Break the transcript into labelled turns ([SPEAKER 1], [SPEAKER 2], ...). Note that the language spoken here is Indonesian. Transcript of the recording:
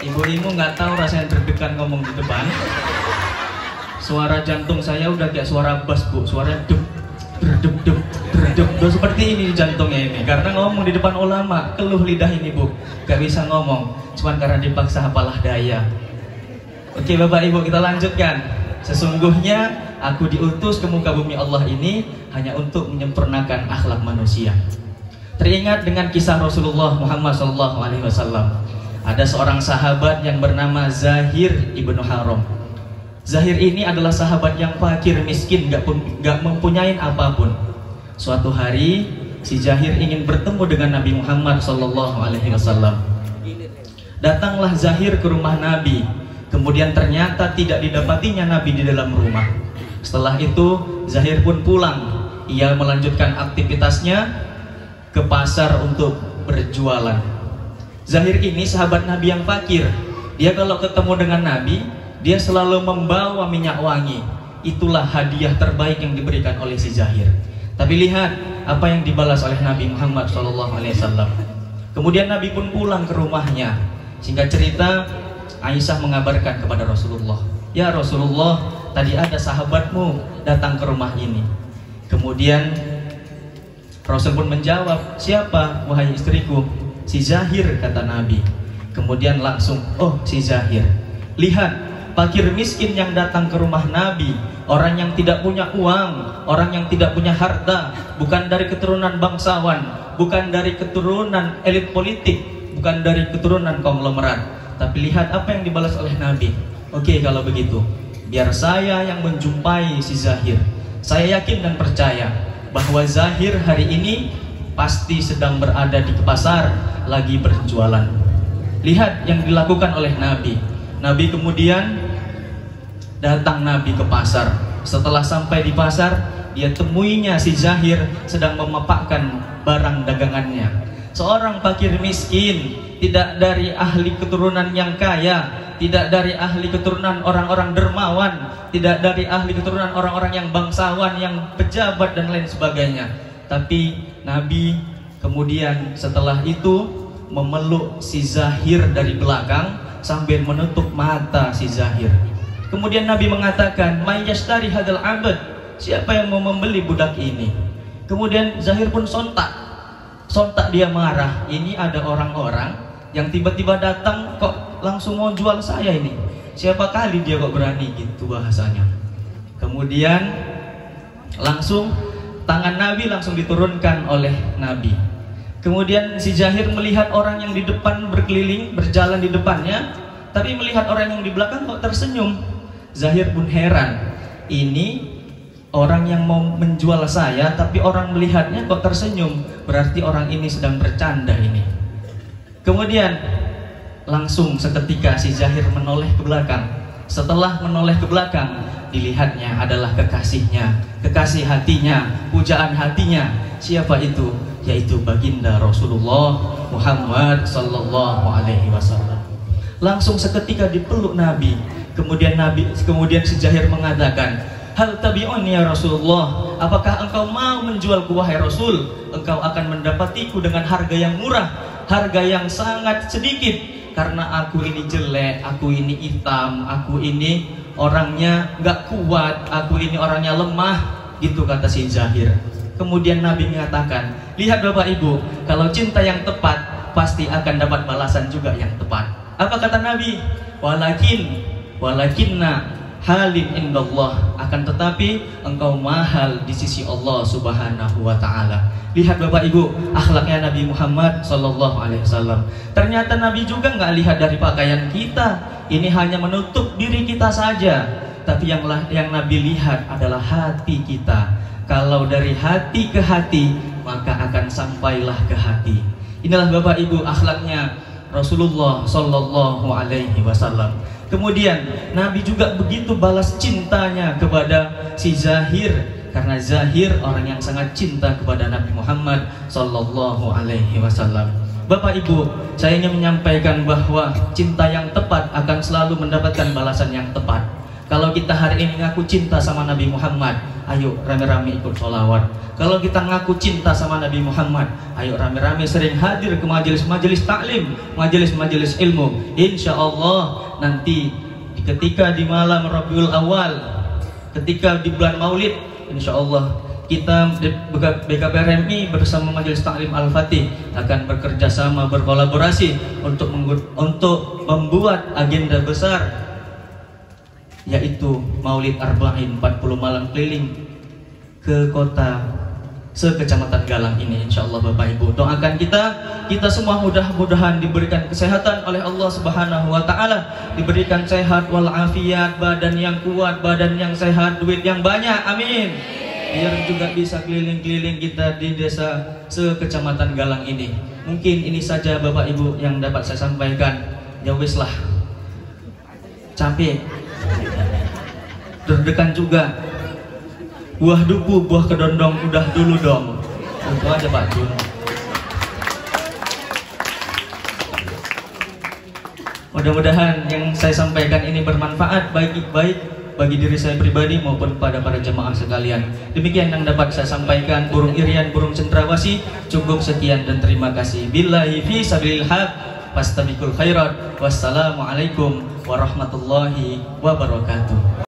[SPEAKER 1] Ibu-ibu nggak tahu rasanya deg-degan ngomong di depan. Suara jantung saya udah kayak suara bass, Bu. Suaranya deg, deg, deg, deg, deg, seperti ini jantungnya ini. Karena ngomong di depan ulama, keluh lidah ini, Bu. Gak bisa ngomong, cuman karena dipaksa apalah daya. Oke, Bapak Ibu, kita lanjutkan. Sesungguhnya aku diutus ke muka bumi Allah ini hanya untuk menyempurnakan akhlak manusia. Teringat dengan kisah Rasulullah Muhammad SAW. Ada seorang sahabat yang bernama Zahir ibnu Haram. Zahir ini adalah sahabat yang fakir miskin, gak mempunyai apapun. Suatu hari si Zahir ingin bertemu dengan Nabi Muhammad SAW. Datanglah Zahir ke rumah Nabi. Kemudian ternyata tidak didapatinya Nabi di dalam rumah. Setelah itu Zahir pun pulang. Ia melanjutkan aktivitasnya ke pasar untuk berjualan. Zahir ini sahabat Nabi yang fakir. Dia kalau ketemu dengan Nabi, dia selalu membawa minyak wangi. Itulah hadiah terbaik yang diberikan oleh si Zahir. Tapi lihat apa yang dibalas oleh Nabi Muhammad SAW. Kemudian Nabi pun pulang ke rumahnya. Singkat cerita, Aisyah mengabarkan kepada Rasulullah, "Ya Rasulullah, tadi ada sahabatmu datang ke rumah ini." Kemudian Rasul pun menjawab, "Siapa wahai istriku?" "Si Zahir," kata Nabi. Kemudian langsung, "Oh, si Zahir. Lihat, fakir miskin yang datang ke rumah Nabi, orang yang tidak punya uang, orang yang tidak punya harta, bukan dari keturunan bangsawan, bukan dari keturunan elit politik, bukan dari keturunan konglomerat. Tapi lihat apa yang dibalas oleh Nabi. Oke, kalau begitu, biar saya yang menjumpai si Zahir. Saya yakin dan percaya bahwa Zahir hari ini pasti sedang berada di pasar lagi berjualan." Lihat yang dilakukan oleh Nabi. Nabi kemudian datang Nabi ke pasar. Setelah sampai di pasar, dia temuinya si Zahir sedang memapakkan barang dagangannya. Seorang fakir miskin, tidak dari ahli keturunan yang kaya, tidak dari ahli keturunan orang-orang dermawan, tidak dari ahli keturunan orang-orang yang bangsawan, yang pejabat dan lain sebagainya. Tapi Nabi kemudian setelah itu memeluk si Zahir dari belakang sambil menutup mata si Zahir. Kemudian Nabi mengatakan, "May yashtari hadzal 'abd?" Siapa yang mau membeli budak ini? Kemudian Zahir pun sontak dia marah. Ini ada orang-orang yang tiba-tiba datang kok langsung mau jual saya ini. Siapa kali dia kok berani gitu bahasanya. Kemudian langsung tangan Nabi langsung diturunkan oleh Nabi. Kemudian si Zahir melihat orang yang di depan berkeliling, berjalan di depannya, tapi melihat orang yang di belakang kok tersenyum. Zahir pun heran. Ini orang yang mau menjual saya, tapi orang melihatnya kok tersenyum. Berarti orang ini sedang bercanda ini. Kemudian langsung seketika si Zahir menoleh ke belakang. Setelah menoleh ke belakang, dilihatnya adalah kekasihnya, kekasih hatinya, pujaan hatinya. Siapa itu? Yaitu baginda Rasulullah Muhammad sallallahu alaihi wasallam. Langsung seketika dipeluk Nabi. Kemudian si Zahir mengatakan, "Hal tabi'un ya Rasulullah, apakah engkau mau menjualku wahai Rasul? Engkau akan mendapatiku dengan harga yang murah, harga yang sangat sedikit, karena aku ini jelek, aku ini hitam, aku ini orangnya nggak kuat, aku ini orangnya lemah." Gitu kata si Zahir. Kemudian Nabi mengatakan, "Lihat Bapak Ibu, kalau cinta yang tepat pasti akan dapat balasan juga yang tepat." Apa kata Nabi? Walakinna halin indallah, akan tetapi engkau mahal di sisi Allah Subhanahu wa taala. Lihat Bapak Ibu, akhlaknya Nabi Muhammad sallallahu alaihi wasallam. Ternyata Nabi juga nggak lihat dari pakaian kita. Ini hanya menutup diri kita saja. Tapi yang Nabi lihat adalah hati kita. Kalau dari hati ke hati, maka akan sampailah ke hati. Inilah Bapak Ibu akhlaknya Rasulullah sallallahu alaihi wasallam. Kemudian Nabi juga begitu balas cintanya kepada si Zahir, karena Zahir orang yang sangat cinta kepada Nabi Muhammad sallallahu alaihi wasallam. Bapak Ibu, saya ingin menyampaikan bahwa cinta yang tepat akan selalu mendapatkan balasan yang tepat. Kalau kita hari ini ngaku cinta sama Nabi Muhammad, ayo rame-rame ikut sholawat. Kalau kita ngaku cinta sama Nabi Muhammad, ayo rame-rame sering hadir ke majelis-majelis taklim, majelis-majelis ilmu. Insya Allah nanti ketika di malam Rabiul Awal, ketika di bulan Maulid, insya Allah kita BKPRMI bersama Majelis Taklim Al-Fatih akan bekerja sama, berkolaborasi untuk membuat agenda besar, yaitu Maulid Arba'in 40 malam keliling ke kota sekecamatan Galang ini. Insya Allah Bapak Ibu, doakan kita semua mudah-mudahan diberikan kesehatan oleh Allah Subhanahu wa Ta'ala, diberikan sehat walafiat, badan yang kuat, badan yang sehat, duit yang banyak, amin. Biar juga bisa keliling-keliling kita di desa sekecamatan Galang ini. Mungkin ini saja Bapak Ibu yang dapat saya sampaikan. Ya wis lah, capek, deg-degan juga. Buah duku, buah kedondong udah dulu dong. Itu aja Pak Jun. Mudah-mudahan yang saya sampaikan ini bermanfaat bagi diri saya pribadi maupun pada para jemaah sekalian. Demikian yang dapat saya sampaikan. Burung Irian, burung cendrawasih. Cukup sekian dan terima kasih. Billahi fi sabilil haq, fastabiqul khairat. Wassalamualaikum warahmatullahi wabarakatuh.